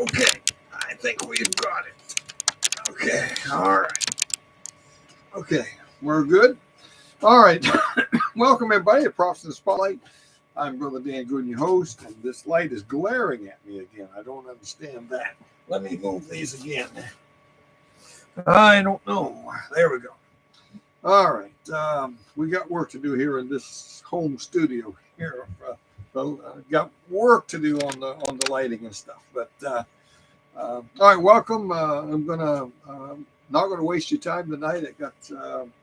Okay, I think we've got it. Okay, all right. Okay, we're good. All right. Welcome, everybody, to Prophets in the Spotlight. I'm Brother Dan Goodwin, your host, and this light is glaring at me again. I don't understand that. Let me move these again. I don't know. There we go. All right. We got work to do here in this home studio here. Got work to do on the lighting and stuff. But all right, welcome. I'm gonna not gonna waste your time tonight.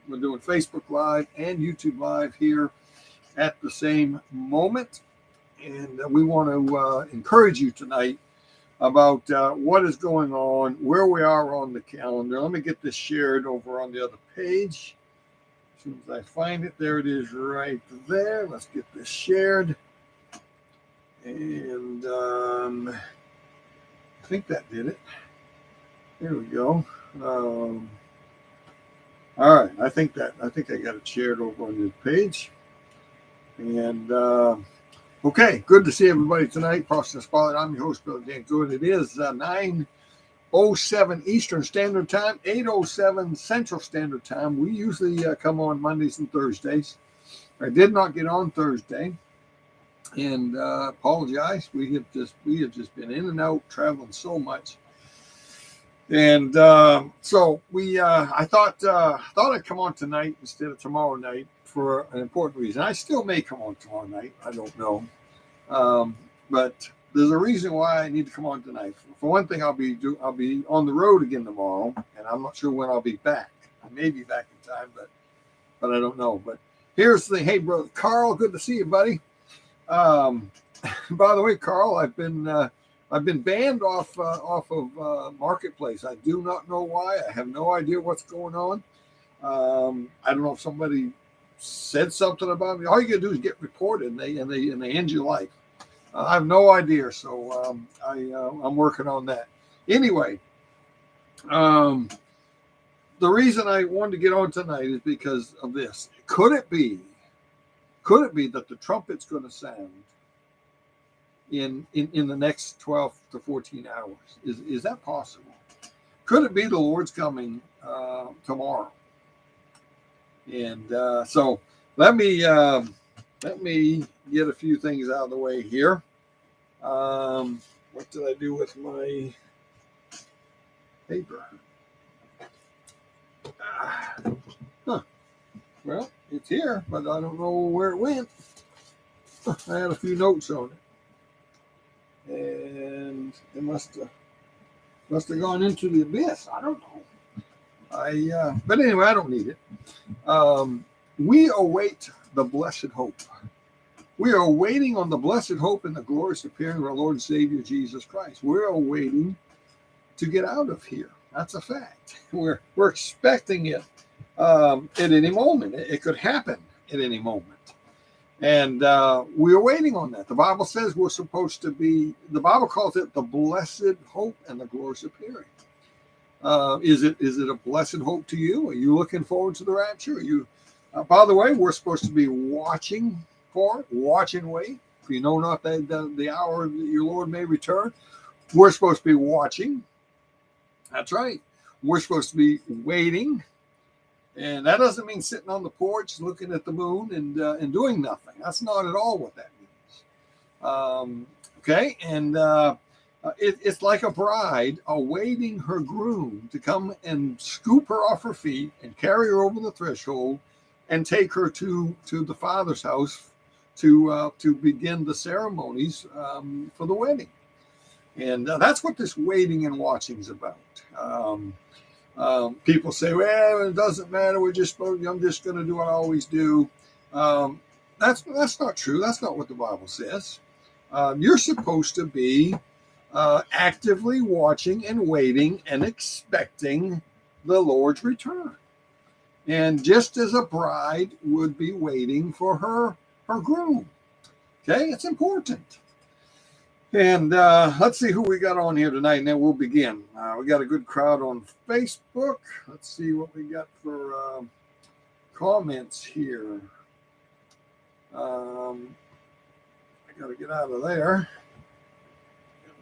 We're doing Facebook Live and YouTube Live here at the same moment, and we want to encourage you tonight about what is going on, where we are on the calendar. Let me get this shared over on the other page. As soon as I find it, there it is right there. Let's get this shared. And I think that did it. There we go. All right. I think I got it shared over on this page. And okay, good to see everybody tonight. Prophets in the Spotlight. I'm your host, Brother Dan Goodwin. It is 9:07 Eastern Standard Time, 8:07 Central Standard Time. We usually come on Mondays and Thursdays. I did not get on Thursday, and apologize. We have just been in and out, traveling so much, and so we. I thought I'd come on tonight instead of tomorrow night for an important reason. I still may come on tomorrow night. I don't know, but there's a reason why I need to come on tonight. For one thing, I'll be on the road again tomorrow, and I'm not sure when I'll be back. I may be back in time, but I don't know. But here's the thing. Hey, brother Carl, good to see you, buddy. By the way, Carl, I've been banned off of Marketplace. I do not know why. I have no idea what's going on. I don't know if somebody said something about me. All you gotta do is get reported, and they end your life. I have no idea, so I'm working on that. Anyway, the reason I wanted to get on tonight is because of this. Could it be that the trumpet's going to sound in the next 12 to 14 hours? Is that possible? Could it be the Lord's coming tomorrow? And so let me get a few things out of the way here. What did I do with my paper? Well, it's here, but I don't know where it went. I had a few notes on it, and it must have gone into the abyss. I don't know. But anyway, I don't need it. We await the blessed hope. We are waiting on the blessed hope and the glorious appearing of our Lord and Savior Jesus Christ. We're waiting to get out of here. That's a fact. We're expecting it at any moment. It could happen at any moment. And we're waiting on that. The Bible says we're supposed to be, the Bible calls it the blessed hope and the glorious appearing. Is it a blessed hope to you? Are you looking forward to the rapture? Are you, by the way, we're supposed to be watching for it, watch and wait. For you know not the hour that your Lord may return. We're supposed to be watching. That's right. We're supposed to be waiting. And that doesn't mean sitting on the porch looking at the moon and doing nothing. That's not at all what that means. Okay, and it's like a bride awaiting her groom to come and scoop her off her feet and carry her over the threshold and take her to the father's house to begin the ceremonies for the wedding. And that's what this waiting and watching is about. People say, well, it doesn't matter. I'm just going to do what I always do. That's not true. That's not what the Bible says. You're supposed to be actively watching and waiting and expecting the Lord's return. And just as a bride would be waiting for her groom. Okay, it's important. And let's see who we got on here tonight, and then we'll begin. We got a good crowd on Facebook. Let's see what we got for comments here. I got to get out of there.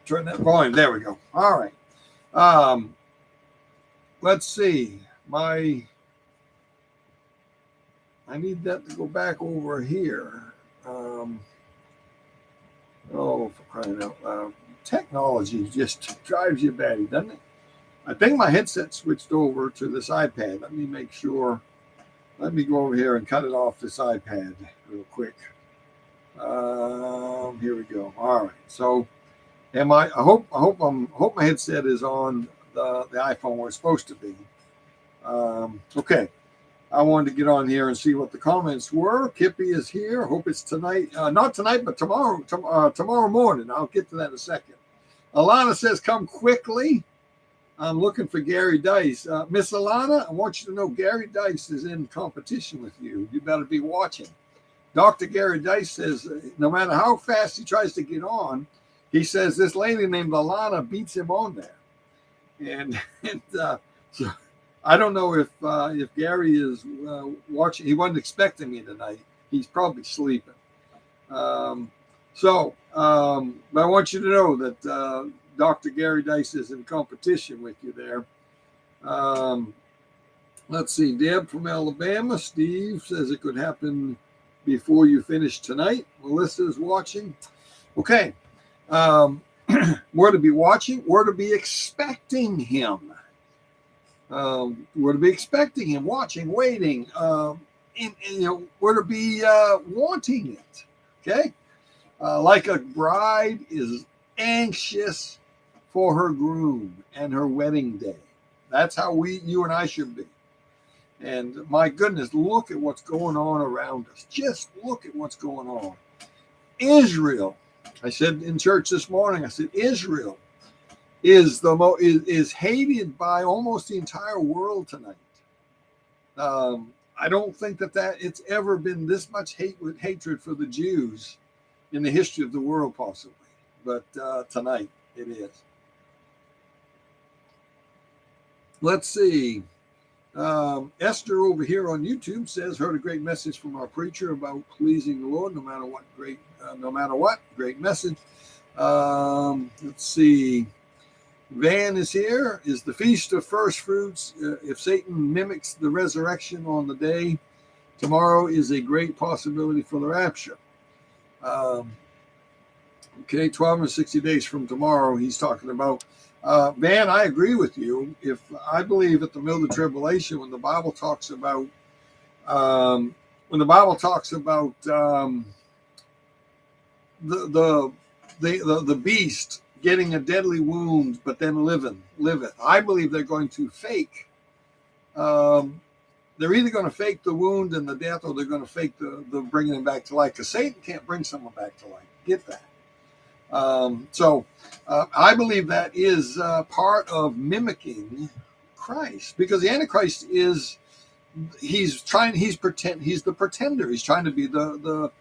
turn that volume. There we go. All right. Let's see. I need that to go back over here. Oh, for crying out loud. Technology just drives you batty, doesn't it? I think my headset switched over to this iPad. Let me make sure. Let me go over here and cut it off this iPad real quick. Here we go. All right. So, I hope my headset is on the iPhone where it's supposed to be. Okay. I wanted to get on here and see what the comments were. Kippy is here. I hope it's tonight. Not tonight, but tomorrow morning. I'll get to that in a second. Alana says, come quickly. I'm looking for Gary Dice. Miss Alana, I want you to know Gary Dice is in competition with you. You better be watching. Dr. Gary Dice says, no matter how fast he tries to get on, he says this lady named Alana beats him on there. And so I don't know if Gary is watching. He wasn't expecting me tonight. He's probably sleeping. But I want you to know that Dr. Gary Dice is in competition with you there. Let's see. Deb from Alabama. Steve says it could happen before you finish tonight. Melissa is watching. Okay. We're to be watching. We're to be expecting him. We're to be expecting him, watching, waiting. We're to be wanting it. Okay. Like a bride is anxious for her groom and her wedding day. That's how you and I should be. And my goodness, look at what's going on around us. Just look at what's going on. Israel. I said in church this morning, I said, Israel is hated by almost the entire world tonight. I don't think that it's ever been this much hatred for the Jews in the history of the world, possibly. But tonight it is. Let's see. Esther over here on YouTube says, heard a great message from our preacher about pleasing the Lord, no matter what. Great message. Let's see. Van is here. Is the Feast of First Fruits, if Satan mimics the resurrection on the day, tomorrow is a great possibility for the rapture. Okay, 12 and 60 days from tomorrow, he's talking about. Van, I agree with you. If I believe at the middle of the tribulation, when the Bible talks about the beast getting a deadly wound, but then liveth. I believe they're going to fake. They're either going to fake the wound and the death, or they're going to fake the bringing him back to life. Because Satan can't bring someone back to life. Get that. I believe that is part of mimicking Christ, because the Antichrist he's the pretender. He's trying to be the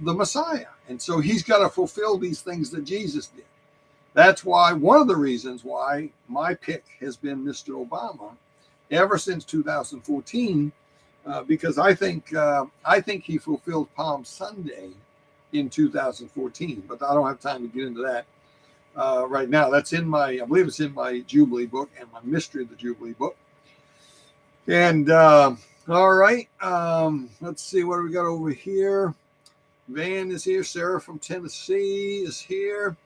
Messiah, and so he's got to fulfill these things that Jesus did. That's why one of the reasons why my pick has been Mr. Obama ever since 2014, because I think he fulfilled Palm Sunday in 2014, but I don't have time to get into that right now. That's I believe it's in my Jubilee book and my Mystery of the Jubilee book. And all right, let's see what we got over here. Van is here. Sarah from Tennessee is here.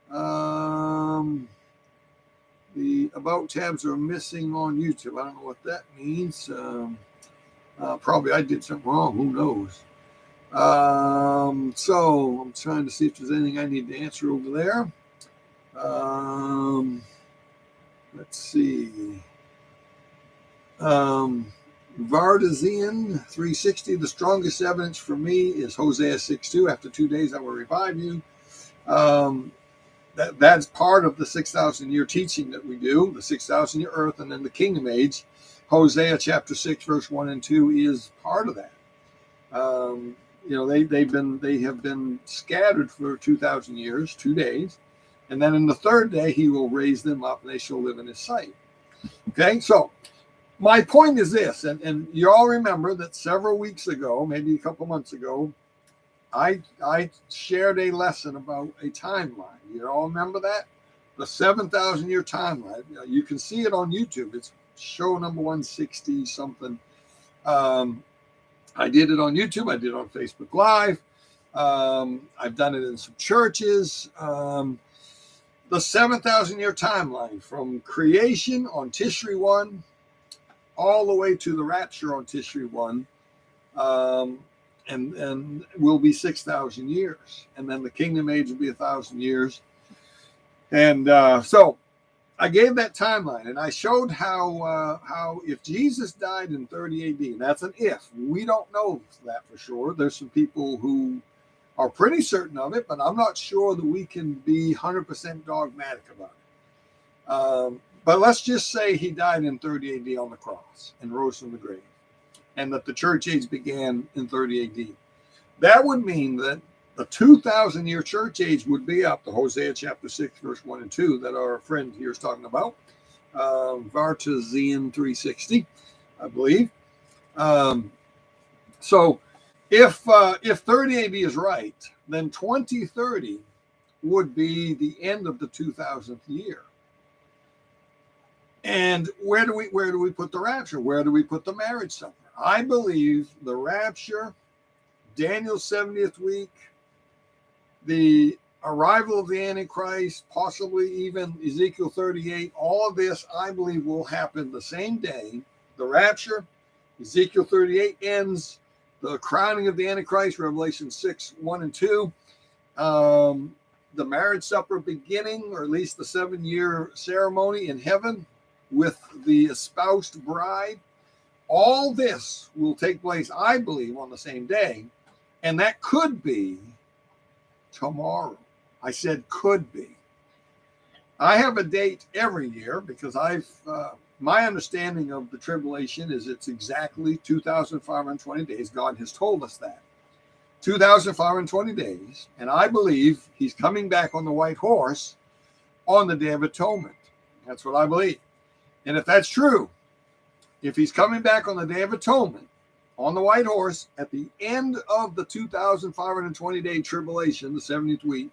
The About tabs are missing on YouTube. I don't know what that means. Probably I did something wrong. Who knows? So I'm trying to see if there's anything I need to answer over there. Let's see. Vardazian 360. The strongest evidence for me is Hosea 6:2. After 2 days I will revive you. That's part of the 6,000 year teaching that we do, the 6,000 year earth, and then the kingdom age. Hosea chapter 6 verse 1 and 2 is part of that. They have been scattered for 2,000 years, 2 days, and then in the third day he will raise them up, and they shall live in his sight. Okay, so my point is this, and you all remember that several weeks ago, maybe a couple months ago, I shared a lesson about a timeline. You all remember that? The 7,000 year timeline. You can see it on YouTube. It's show number 160 something. I did it on YouTube. I did it on Facebook Live. I've done it in some churches. The 7,000 year timeline from creation on Tishri 1 all the way to the rapture on Tishri 1. And will be 6,000 years. And then the kingdom age will be 1,000 years. And so I gave that timeline, and I showed how if Jesus died in 30 AD, and that's an if. We don't know that for sure. There's some people who are pretty certain of it, but I'm not sure that we can be 100% dogmatic about it. But let's just say he died in 30 AD on the cross and rose from the grave, and that the church age began in 30 AD. That would mean that the 2,000 year church age would be up to Hosea chapter 6, verse 1 and 2 that our friend here is talking about. Vartazian 360, I believe. So if 30 AD is right, then 2030 would be the end of the 2000th year. And where do we put the rapture? Where do we put the marriage supper? I believe the rapture, Daniel's 70th week, the arrival of the Antichrist, possibly even Ezekiel 38, all of this, I believe, will happen the same day. The rapture, Ezekiel 38 ends, the crowning of the Antichrist, Revelation 6, 1 and 2, the marriage supper beginning, or at least the 7-year ceremony in heaven with the espoused bride. All this will take place, I believe, on the same day, and that could be tomorrow. I said could be. I have a date every year because my understanding of the tribulation is it's exactly 2,520 days. God has told us that. 2,520 days, and I believe he's coming back on the white horse on the Day of Atonement. That's what I believe. And if that's true, if he's coming back on the Day of Atonement on the white horse at the end of the 2,520 day tribulation, the 70th week,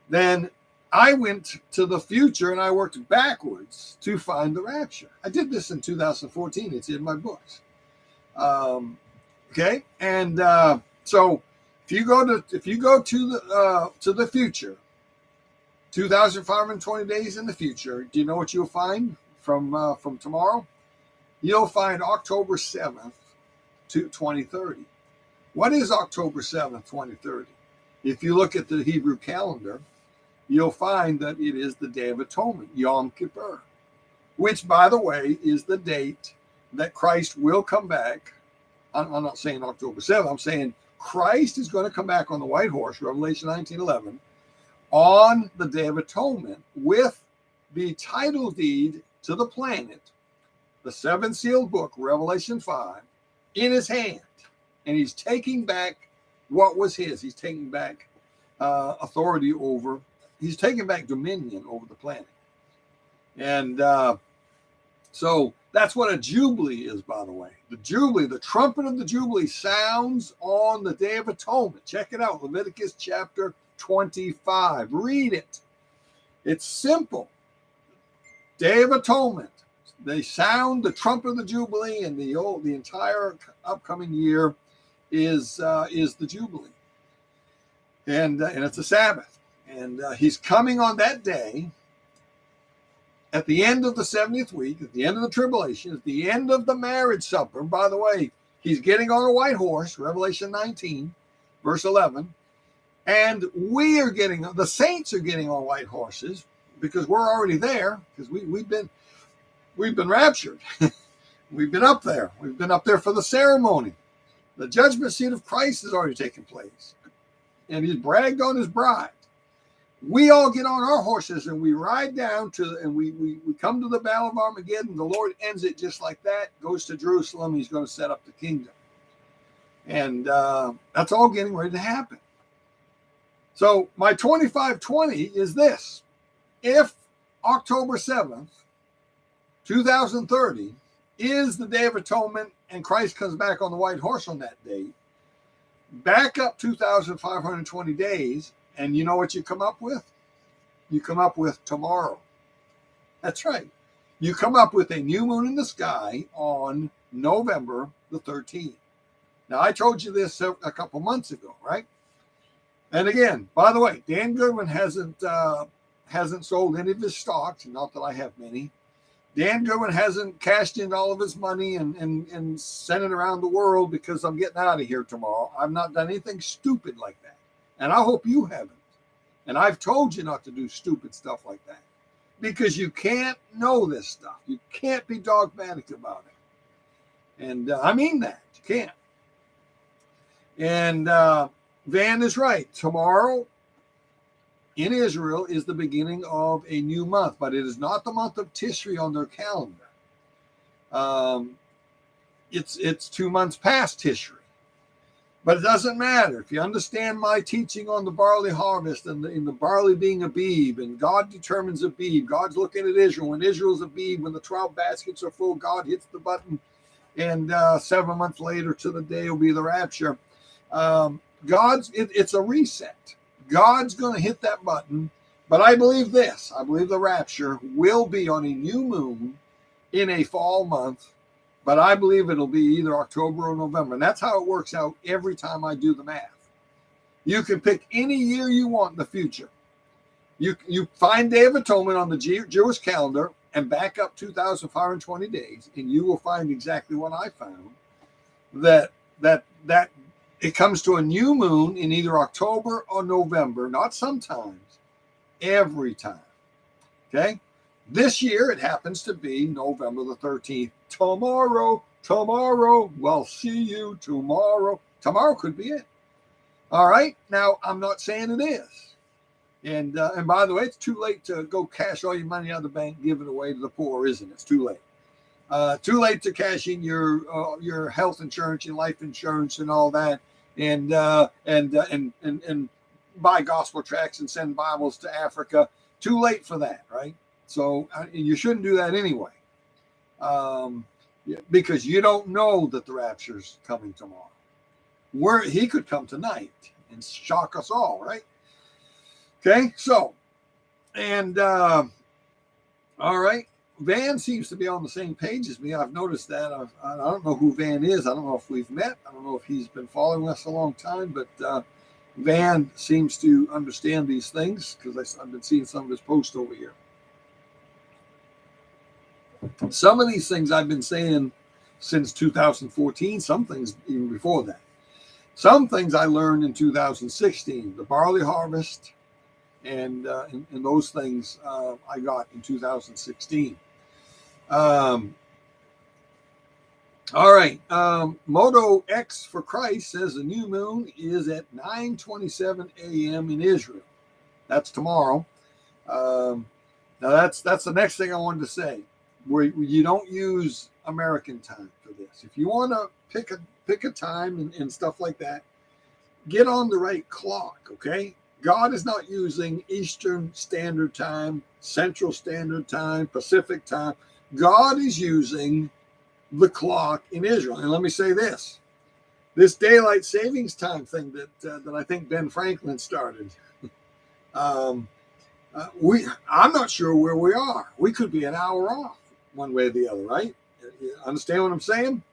then I went to the future and I worked backwards to find the rapture. I did this in 2014. It's in my books. Okay, and so if you go to the future, 2,520 days in the future, do you know what you'll find from tomorrow? You'll find October 7th to 2030. What is October 7th, 2030? If you look at the Hebrew calendar, you'll find that it is the Day of Atonement, Yom Kippur, which, by the way, is the date that Christ will come back. I'm not saying October 7th. I'm saying Christ is going to come back on the white horse, Revelation 19:11, on the Day of Atonement with the title deed to the planet, the 7 sealed book, Revelation 5, in his hand. And he's taking back what was his. He's taking back authority over, he's taking back dominion over the planet. And so that's what a Jubilee is, by the way. The Jubilee, the trumpet of the Jubilee sounds on the Day of Atonement. Check it out, Leviticus chapter 25. Read it. It's simple. Day of Atonement. They sound the trumpet of the Jubilee, and the entire upcoming year is the Jubilee, and it's a Sabbath, and he's coming on that day at the end of the 70th week, at the end of the tribulation, at the end of the marriage supper. And by the way, he's getting on a white horse, Revelation 19, verse 11, and the saints are getting on white horses because we're already there because we've been raptured. We've been up there. We've been up there for the ceremony. The judgment seat of Christ has already taken place. And he's bragged on his bride. We all get on our horses and we ride down and we come to the Battle of Armageddon. The Lord ends it just like that, goes to Jerusalem. He's going to set up the kingdom. And that's all getting ready to happen. So my 2520 is this. If October 7th, 2030 is the Day of Atonement and Christ comes back on the white horse on that day, Back up 2,520 days, and you know what you come up with? You come up with tomorrow. That's right. You come up with a new moon in the sky on November the 13th. Now, I told you this a couple months ago, right? And again, by the way, Dan Goodwin hasn't sold any of his stocks, not that I have many. Dan Goodwin hasn't cashed in all of his money and sent it around the world because I'm getting out of here tomorrow. I've not done anything stupid like that. And I hope you haven't. And I've told you not to do stupid stuff like that because you can't know this stuff. You can't be dogmatic about it. And I mean that. You can't. And Van is right. Tomorrow in Israel is the beginning of a new month, but it is not the month of Tishri on their calendar. It's 2 months past Tishri. But it doesn't matter. If you understand my teaching on the barley harvest and the barley being a Abib, and God determines a Abib, God's looking at Israel. When Israel's a Abib, when the 12 baskets are full, God hits the button, and 7 months later to the day will be the rapture. It's a reset. God's going to hit that button. But I believe this. I believe the rapture will be on a new moon in a fall month. But I believe it'll be either October or November. And that's how it works out every time I do the math. You can pick any year you want in the future. You find Day of Atonement on the Jewish calendar and back up 2,520 days, and you will find exactly what I found. That it comes to a new moon in either October or November, not sometimes, every time. Okay? This year, it happens to be November the 13th. Tomorrow, we'll see you tomorrow. Tomorrow could be it. All right? Now, I'm not saying it is. And by the way, it's too late to go cash all your money out of the bank, give it away to the poor, isn't it? It's too late. Too late to cash in your health insurance, your life insurance, and all that, and buy gospel tracts and send Bibles to Africa. Too late for that, right? So you shouldn't do that anyway, because you don't know that the rapture's coming tomorrow. He could come tonight and shock us all, right? Okay, so, and all right, Van seems to be on the same page as me. I've noticed that. I don't know who Van is. I don't know if we've met. I don't know if he's been following us a long time, but Van seems to understand these things because I've been seeing some of his posts over here. Some of these things I've been saying since 2014, some things even before that. Some things I learned in 2016, the barley harvest, and those things I got in 2016. All right. Moto X for Christ says the new moon is at 9:27 a.m. in Israel. That's tomorrow. Now that's the next thing I wanted to say. Where you don't use American time for this. If you want to pick a time and stuff like that, get on the right clock, okay? God is not using Eastern Standard Time, Central Standard Time, Pacific Time. God is using the clock in Israel. And let me say this daylight savings time thing that I think Ben Franklin started, I'm not sure where we are. We could be an hour off one way or the other, right? You understand what I'm saying?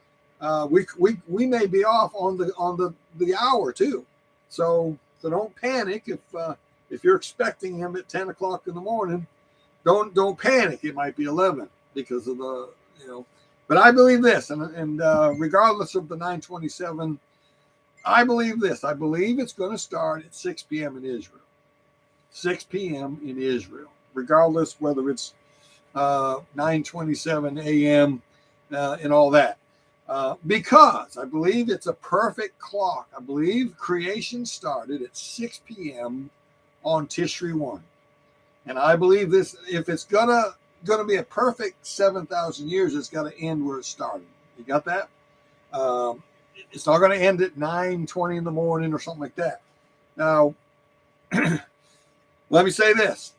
We may be off on the hour too. So don't panic if you're expecting him at 10 o'clock in the morning. Don't panic. It might be 11 because of the But I believe this, and regardless of the 9:27, I believe this. I believe it's going to start at 6 p.m. in Israel. 6 p.m. in Israel, regardless whether it's 9:27 a.m. And all that. Because I believe it's a perfect clock. I believe creation started at 6 p.m. on Tishri 1. And I believe this, if it's gonna be a perfect 7,000 years, it's got to end where it started. You got that? It's not going to end at 9:20 in the morning or something like that. Now, let me say this.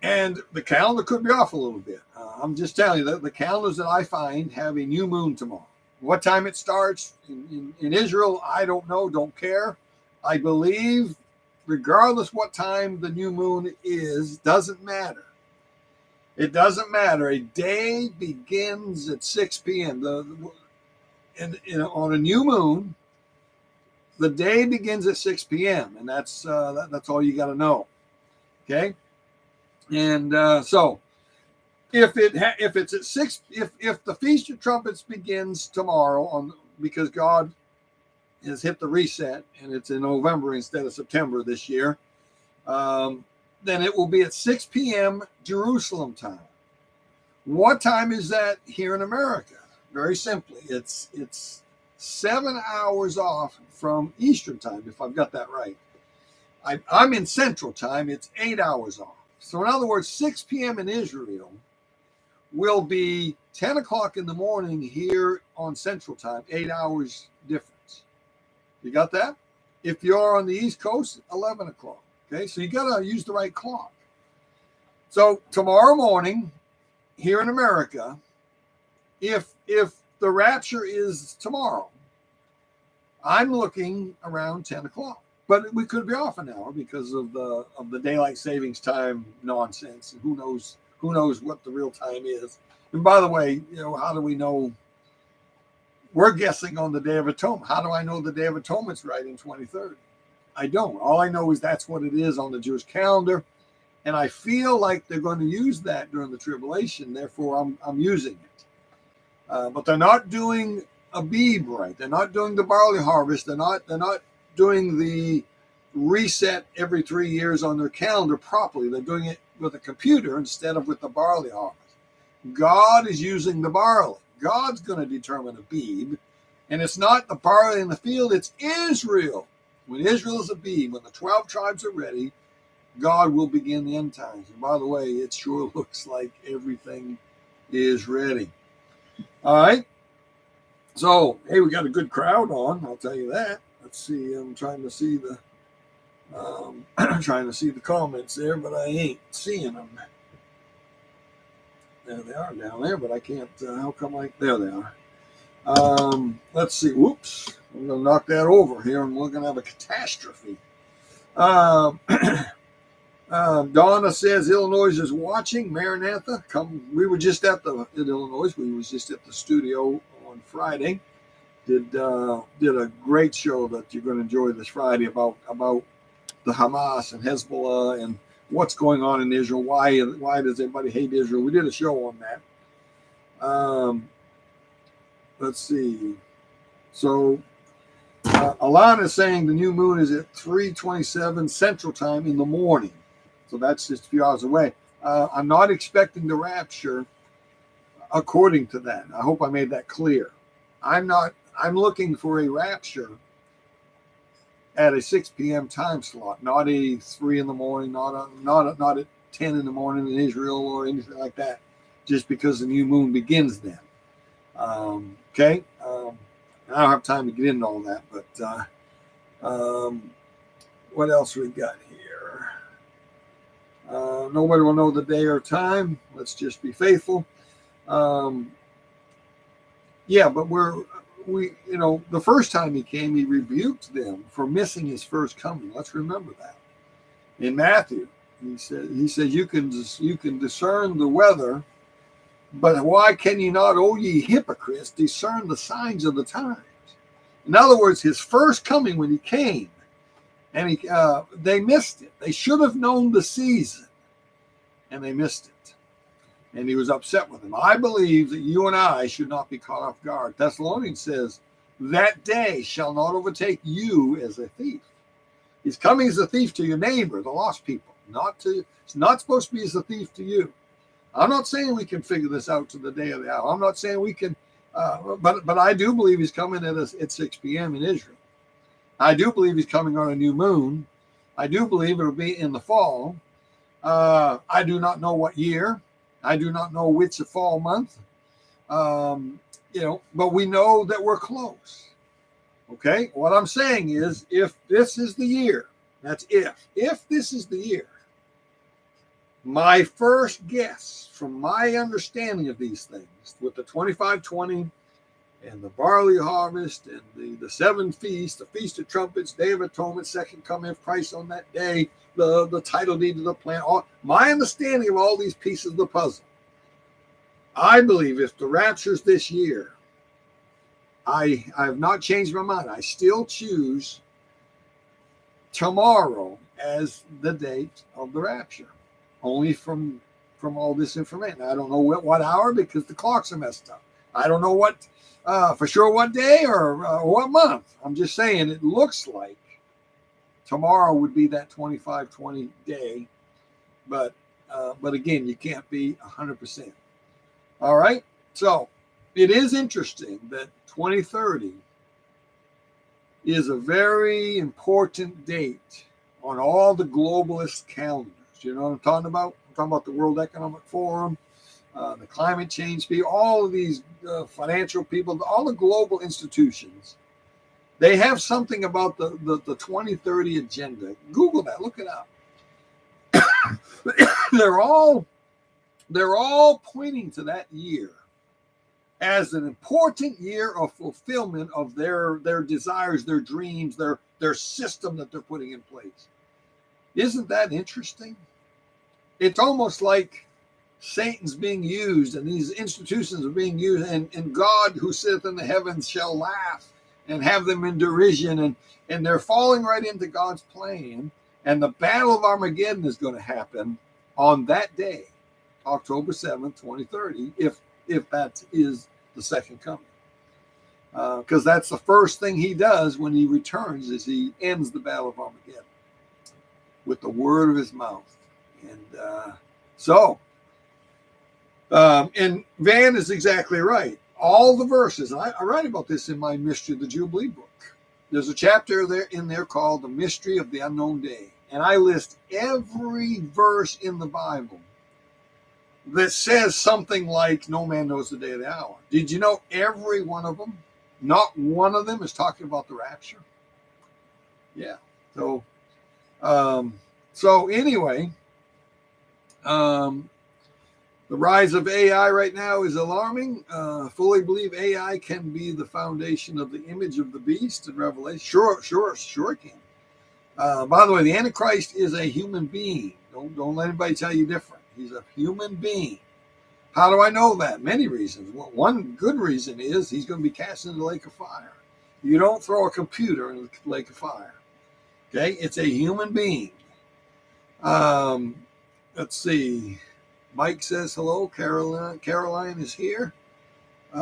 And the calendar could be off a little bit. I'm just telling you that the calendars that I find have a new moon tomorrow. What time it starts in Israel, I don't know, don't care. I believe regardless what time the new moon is, doesn't matter. It doesn't matter. A day begins at 6 p.m. On a new moon, the day begins at 6 p.m. and that's all you got to know. Okay, and so if it's at 6, if the Feast of Trumpets begins tomorrow because God has hit the reset and it's in November instead of September this year, then it will be at 6 p.m. Jerusalem time. What time is that here in America? Very simply, it's 7 hours off from Eastern time, if I've got that right. I'm in Central time. It's 8 hours off. So in other words, 6 p.m. in Israel will be 10 o'clock in the morning here on Central time, 8 hours difference. You got that? If you're on the East Coast, 11 o'clock. Okay, so you got to use the right clock. So tomorrow morning here in America, if the rapture is tomorrow, I'm looking around 10 o'clock. But we could be off an hour because of the daylight savings time nonsense. And who knows what the real time is. And by the way, how do we know? We're guessing on the Day of Atonement. How do I know the Day of Atonement's right in 2030? I don't. All I know is that's what it is on the Jewish calendar. And I feel like they're going to use that during the tribulation. Therefore, I'm using it. But they're not doing Abib right. They're not doing the barley harvest. They're not doing the reset every 3 years on their calendar properly. They're doing it with a computer instead of with the barley harvest. God is using the barley. God's going to determine Abib. And it's not the barley in the field, it's Israel. When Israel is Abib, when the 12 tribes are ready, God will begin the end times. And by the way, it sure looks like everything is ready. All right. So, hey, we got a good crowd on, I'll tell you that. Let's see. I'm trying to see the comments there, but I ain't seeing them. There they are down there, but I can't. How come there they are. Let's see. Whoops. I'm going to knock that over here, and we're going to have a catastrophe. Donna says Illinois is watching. Maranatha, come. We were just in Illinois. We was just at the studio on Friday. Did a great show that you're going to enjoy this Friday about the Hamas and Hezbollah and what's going on in Israel. Why does everybody hate Israel? We did a show on that. Let's see. So Alana is saying the new moon is at 3:27 Central Time in the morning. So that's just a few hours away. I'm not expecting the rapture according to that. I hope I made that clear. I'm looking for a rapture at a 6 p.m. time slot, not a 3 in the morning, not at 10 in the morning in Israel or anything like that, just because the new moon begins then. Okay? I don't have time to get into all that, but what else we got here? Nobody will know the day or time. Let's just be faithful. Yeah, but the first time he came, he rebuked them for missing his first coming. Let's remember that. In Matthew, he said, you can discern the weather, but why can you not, O ye hypocrites, discern the signs of the times? In other words, his first coming when he came, and they missed it. They should have known the season, and they missed it. And he was upset with them. I believe that you and I should not be caught off guard. Thessalonians says, that day shall not overtake you as a thief. He's coming as a thief to your neighbor, the lost people. It's not supposed to be as a thief to you. I'm not saying we can figure this out to the day of the hour. I'm not saying we can, but I do believe he's coming at 6 p.m. in Israel. I do believe he's coming on a new moon. I do believe it'll be in the fall. I do not know what year. I do not know which fall month. But we know that we're close. Okay? What I'm saying is, if this is the year, that's if this is the year, my first guess from my understanding of these things with the 2520 and the barley harvest, and the seven feasts, the Feast of Trumpets, Day of Atonement, second coming of Christ on that day, the title deed of the plant. My understanding of all these pieces of the puzzle, I believe if the rapture's this year, I have not changed my mind. I still choose tomorrow as the date of the rapture, only from all this information. I don't know what hour because the clocks are messed up. I don't know what for sure what day or what month. I'm just saying it looks like tomorrow would be that 25-20 day, but again, you can't be 100%. All right, so it is interesting that 2030 is a very important date on all the globalist calendars. You know what I'm talking about? I'm talking about the World Economic Forum, the climate change people, all of these financial people, all the global institutions. They have something about the 2030 agenda. Google that, look it up. They're all pointing to that year as an important year of fulfillment of their desires, their dreams, their system that they're putting in place. Isn't that interesting? It's almost like Satan's being used and these institutions are being used, and God who sitteth in the heavens shall laugh and have them in derision, and they're falling right into God's plan, and the battle of Armageddon is going to happen on that day, October 7th, 2030, if that is the second coming. Because that's the first thing he does when he returns, is he ends the battle of Armageddon with the word of his mouth. And and Van is exactly right. All the verses, I write about this in my Mystery of the Jubilee book. There's a chapter in there called The Mystery of the Unknown Day. And I list every verse in the Bible that says something like, no man knows the day or the hour. Did you know every one of them, not one of them is talking about the rapture? Yeah. So anyway, the rise of AI right now is alarming. Fully believe AI can be the foundation of the image of the beast in Revelation. Sure it can. By the way, the Antichrist is a human being. Don't let anybody tell you different. He's a human being. How do I know that? Many reasons. Well, one good reason is he's going to be cast into the lake of fire. You don't throw a computer in the lake of fire. Okay? It's a human being. Let's see. Mike says hello. Caroline is here. It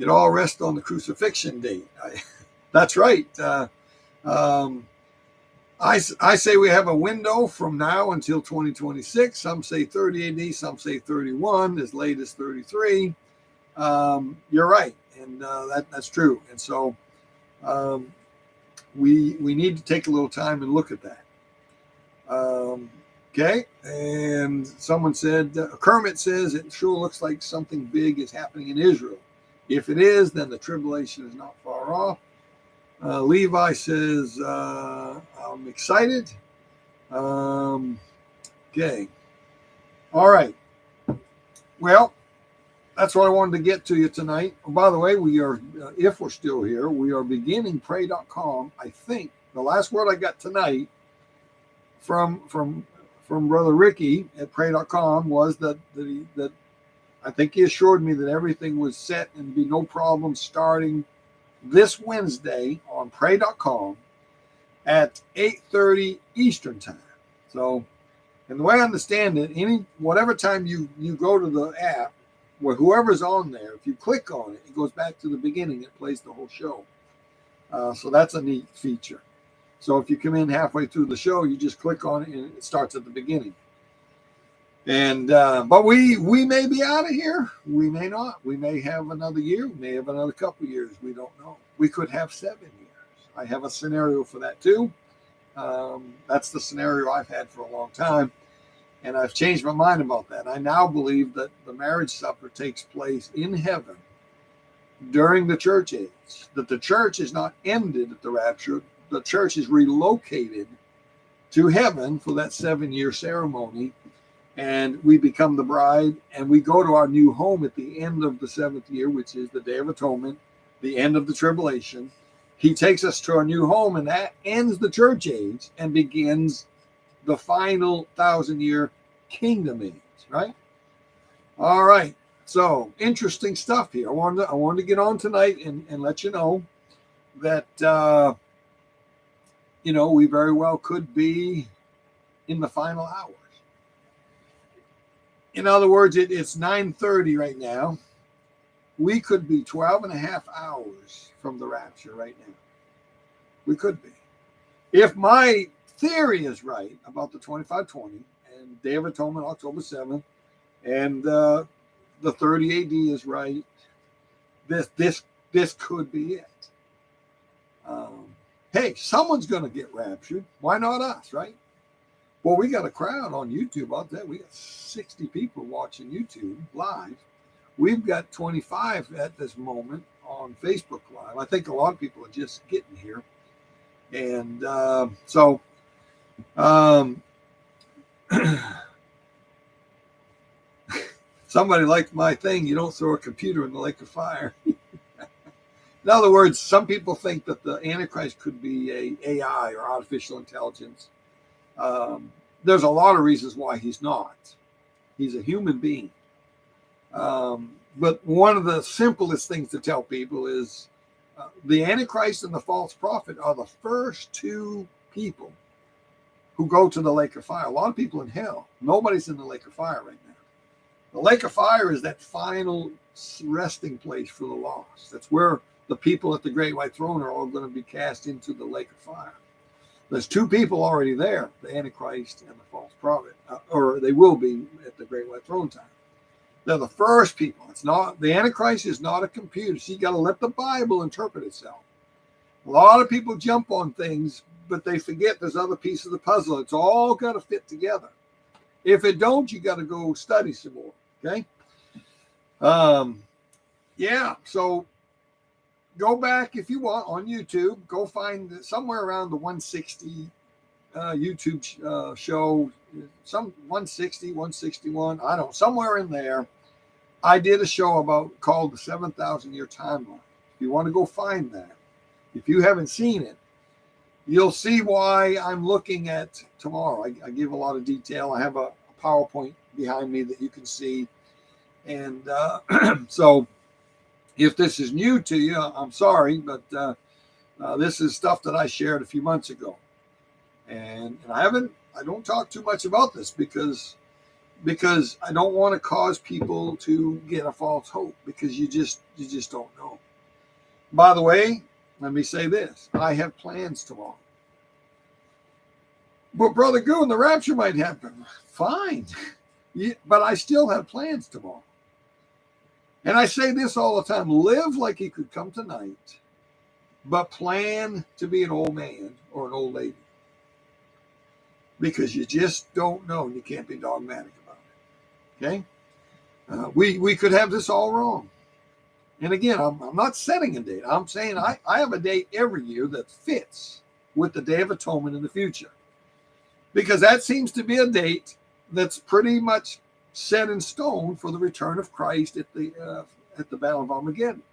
all rests on the crucifixion date. That's right. I say we have a window from now until 2026. Some say 30 AD, some say 31, as late as 33. You're right, and that's true. And so we need to take a little time and look at that. Okay, and someone said, Kermit says, it sure looks like something big is happening in Israel. If it is, then the tribulation is not far off. Levi says, I'm excited. Okay. All right. Well, that's what I wanted to get to you tonight. Oh, by the way, we are, if we're still here, we are beginning pray.com. I think the last word I got tonight from Brother Ricky at pray.com was that I think he assured me that everything was set and be no problem starting this Wednesday on pray.com at 8:30 Eastern time. So, and the way I understand it, whatever time you go to the app, where whoever's on there, if you click on it, it goes back to the beginning. It plays the whole show. So that's a neat feature. So if you come in halfway through the show, you just click on it and it starts at the beginning. And but we may be out of here. We may not. We may have another year. We may have another couple years. We don't know. We could have 7 years. I have a scenario for that too. That's the scenario I've had for a long time. And I've changed my mind about that. I now believe that the marriage supper takes place in heaven during the church age. That the church is not ended at the rapture. The church is relocated to heaven for that 7-year ceremony. and we become the bride, and we go to our new home at the end of the 7th year, which is the Day of Atonement, the end of the tribulation. He takes us to our new home, and that ends the church age and begins the final 1,000-year kingdom age, right? All right. So interesting stuff here. I wanted to get on tonight and let you know that we very well could be in the final hours. In other words, it's 9:30 right now. We could be 12 and a half hours from the rapture right now. We could be. If my theory is right about the 2520 and Day of Atonement, October 7th, and the 30 AD is right, this could be it. Hey, someone's going to get raptured. Why not us, right? Well, we got a crowd on YouTube out there. We got 60 people watching YouTube live. We've got 25 at this moment on Facebook Live. I think a lot of people are just getting here. And so somebody liked my thing. You don't throw a computer in the lake of fire. In other words, some people think that the Antichrist could be a AI or artificial intelligence. There's a lot of reasons why he's not. He's a human being. But one of the simplest things to tell people is the Antichrist and the false prophet are the first two people who go to the lake of fire. A lot of people in hell. Nobody's in the lake of fire right now. The lake of fire is that final resting place for the lost. That's where the people at the great white throne are all going to be cast into the lake of fire. There's two people already there, the Antichrist and the false prophet, or they will be at the great white throne time. They're the first people. It's not, the Antichrist is not a computer. So you got to let the Bible interpret itself. A lot of people jump on things, but they forget there's other pieces of the puzzle. It's all got to fit together. If it don't, you got to go study some more. Okay. Yeah. So go back if you want on YouTube. Go find somewhere around the 160 YouTube show, some 160, 161. I don't know, somewhere in there. I did a show called the 7,000 year timeline. If you want to go find that, if you haven't seen it, you'll see why I'm looking at tomorrow. I give a lot of detail. I have a PowerPoint behind me that you can see. And so if this is new to you, I'm sorry, but this is stuff that I shared a few months ago. And I don't talk too much about this because I don't want to cause people to get a false hope, because you just don't know. By the way, let me say this. I have plans tomorrow. But Brother Goodwin, the rapture might happen. Fine. But I still have plans tomorrow. And I say this all the time. Live like you could come tonight, but plan to be an old man or an old lady. Because you just don't know, and you can't be dogmatic about it. Okay? We could have this all wrong. And again, I'm not setting a date. I'm saying I have a date every year that fits with the Day of Atonement in the future. Because that seems to be a date that's pretty much set in stone for the return of Christ at the Battle of Armageddon.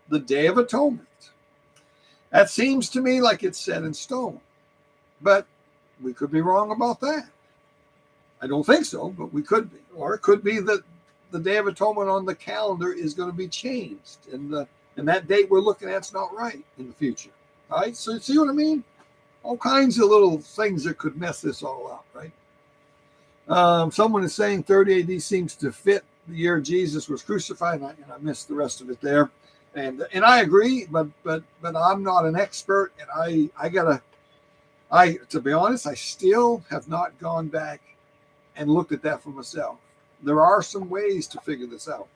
The Day of Atonement. That seems to me like it's set in stone. But we could be wrong about that. I don't think so, but we could be. Or it could be that the Day of Atonement on the calendar is going to be changed, and that date we're looking at is not right in the future. All right? So see what I mean? All kinds of little things that could mess this all up, right? Someone is saying 30 AD seems to fit the year Jesus was crucified, and I missed the rest of it there. And I agree, but I'm not an expert, and to be honest, I still have not gone back and looked at that for myself. There are some ways to figure this out.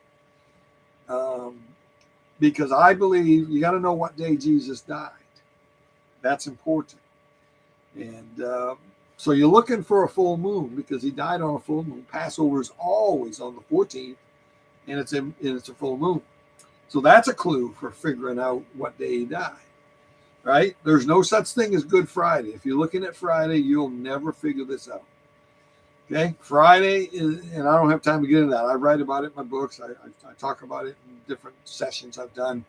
Because I believe you got to know what day Jesus died. That's important. And so you're looking for a full moon, because he died on a full moon. Passover is always on the 14th, and it's a full moon. So that's a clue for figuring out what day he died. Right? There's no such thing as Good Friday. If you're looking at Friday, you'll never figure this out. Okay, Friday is, and I don't have time to get into that. I write about it in my books. I talk about it in different sessions I've done.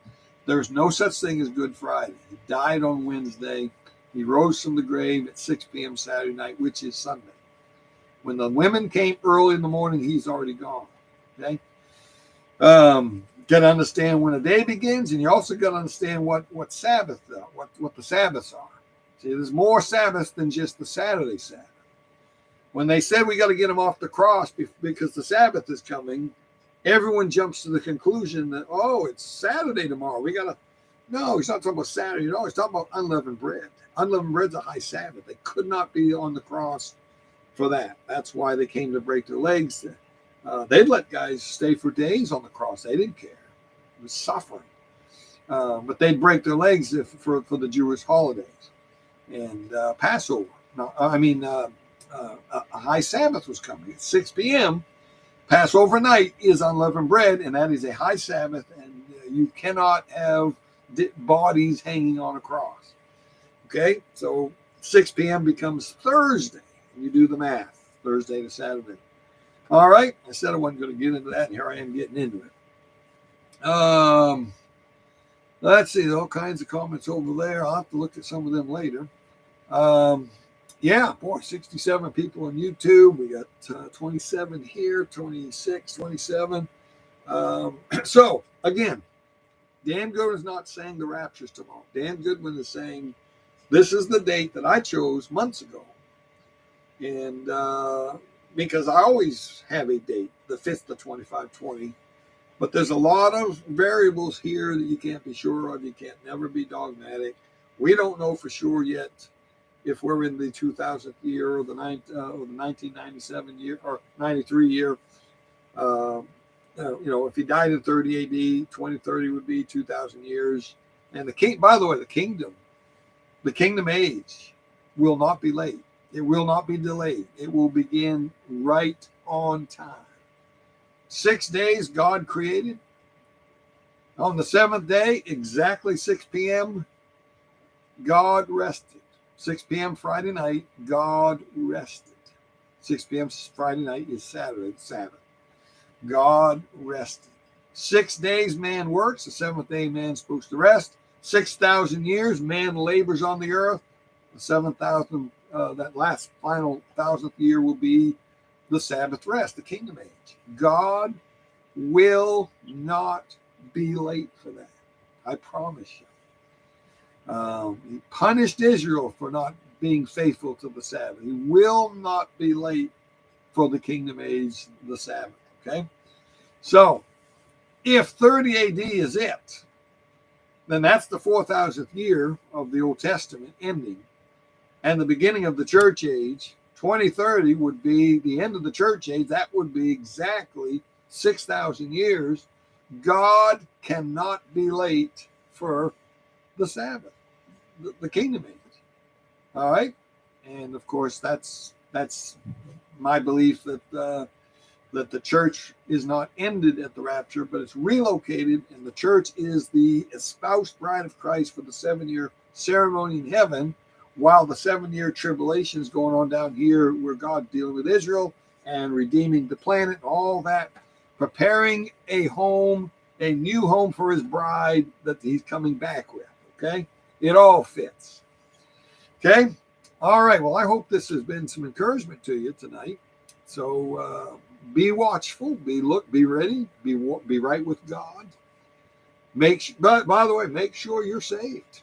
There's no such thing as Good Friday. He died on Wednesday. He rose from the grave at 6 p.m. Saturday night, which is Sunday. When the women came early in the morning, he's already gone. Okay, got to understand when a day begins, and you also got to understand what Sabbath, what the Sabbaths are. See, there's more Sabbaths than just the Saturday Sabbath. When they said we got to get him off the cross because the Sabbath is coming, everyone jumps to the conclusion that, oh, it's Saturday tomorrow. We got to, no, he's not talking about Saturday. No, he's talking about unleavened bread. Unleavened bread's a high Sabbath. They could not be on the cross for that. That's why they came to break their legs. They'd let guys stay for days on the cross. They didn't care. It was suffering. But they'd break their legs for the Jewish holidays. And Passover. No, a high Sabbath was coming at 6 p.m. Passover night is unleavened bread, and that is a high Sabbath, and you cannot have bodies hanging on a cross. Okay, so 6 p.m. becomes Thursday. You do the math, Thursday to Saturday. All right, I said I wasn't going to get into that, and here I am getting into it. Let's see, all kinds of comments over there. I'll have to look at some of them later. Yeah, boy, 67 people on YouTube. We got 27 here, 26, 27. So, again, Dan Goodwin is not saying the rapture's tomorrow. Dan Goodwin is saying this is the date that I chose months ago. And because I always have a date, the 5th of 2520. But there's a lot of variables here that you can't be sure of. You can't never be dogmatic. We don't know for sure yet if we're in the 2000th year or the 1997 year or 93 year. If he died in 30 AD, 2030 would be 2,000 years. And by the way, the kingdom age will not be late. It will not be delayed. It will begin right on time. 6 days God created. On the seventh day, exactly 6 p.m., God rested. 6 p.m. Friday night, God rested. 6 p.m. Friday night is Saturday, the Sabbath. God rested. 6 days man works. The seventh day man's supposed to rest. 6,000 years man labors on the earth. The 7,000, that last final 1,000th year will be the Sabbath rest, the kingdom age. God will not be late for that. I promise you. He punished Israel for not being faithful to the Sabbath. He will not be late for the kingdom age, the Sabbath. Okay? So, if 30 AD is it, then that's the 4,000th year of the Old Testament ending. And the beginning of the church age, 2030 would be the end of the church age. That would be exactly 6,000 years. God cannot be late for the Sabbath, the kingdom age. All right? And of course, that's my belief that the church is not ended at the rapture, but it's relocated, and the church is the espoused bride of Christ for the 7-year ceremony in heaven, while the 7-year tribulation is going on down here where God's dealing with Israel and redeeming the planet, all that, preparing a home, a new home for his bride that he's coming back with. Okay? It all fits. Okay? All right. Well, I hope this has been some encouragement to you tonight. So be watchful, be ready, be right with God. But by the way, make sure you're saved.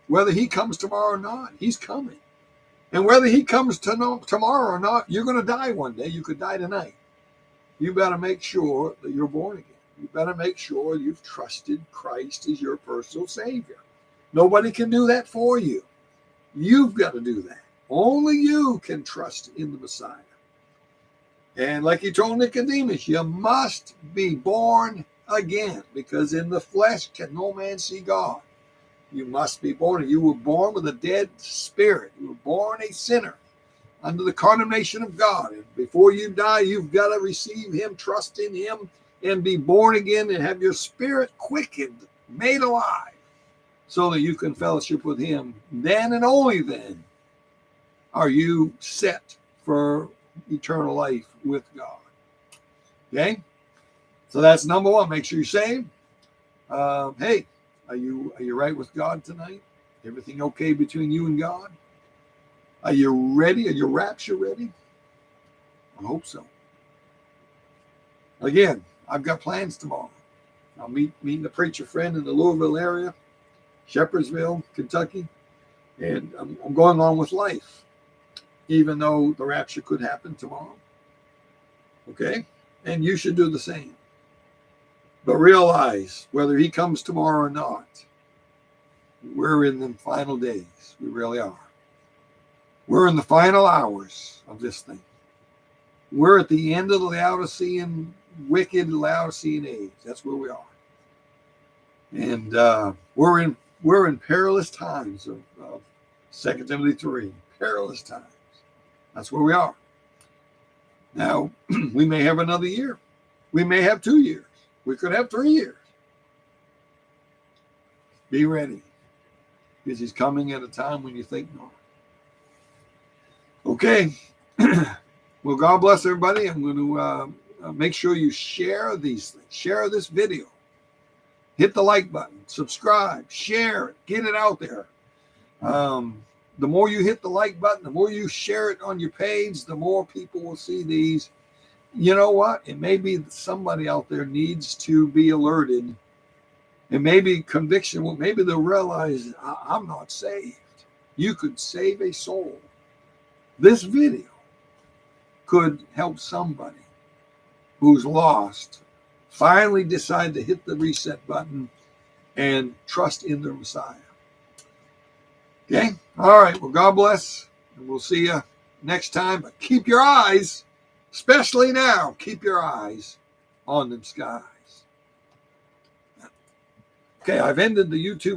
Whether he comes tomorrow or not, he's coming. And whether he comes tomorrow or not, you're going to die one day. You could die tonight. You better make sure that you're born again. You better make sure you've trusted Christ as your personal Savior. Nobody can do that for you. You've got to do that. Only you can trust in the Messiah. And like he told Nicodemus, you must be born again, because in the flesh can no man see God. You must be born. You were born with a dead spirit. You were born a sinner under the condemnation of God. And before you die, you've got to receive him, trust in him, and be born again and have your spirit quickened, made alive, so that you can fellowship with him. Then and only then are you set for eternal life with God. Okay? So that's number one. Make sure you're saved. Hey, are you right with God tonight? Everything okay between you and God? Are you ready? Are you rapture ready? I hope so. Again, I've got plans tomorrow. I'll meeting a preacher friend in the Louisville area, Shepherdsville, Kentucky, and I'm going on with life, even though the rapture could happen tomorrow. Okay? And you should do the same. But realize, whether he comes tomorrow or not, we're in the final days. We really are. We're in the final hours of this thing. We're at the end of the Laodicean, wicked Laodicean age. That's where we are. And we're in perilous times of 2 Timothy 3. Perilous times. That's where we are. Now, we may have another year. We may have 2 years. We could have 3 years. Be ready. Because he's coming at a time when you think not. Okay. Well, God bless everybody. I'm going to make sure you share these things. Share this video. Hit the like button. Subscribe. Share it. Get it out there. The more you hit the like button, the more you share it on your page, the more people will see these. You know what? It may be that somebody out there needs to be alerted. And maybe conviction, well, maybe they'll realize I'm not saved. You could save a soul. This video could help somebody who's lost finally decide to hit the reset button and trust in their Messiah. Okay? All right. Well, God bless. And we'll see you next time. But keep your eyes, especially now, keep your eyes on them skies. Okay, I've ended the YouTube.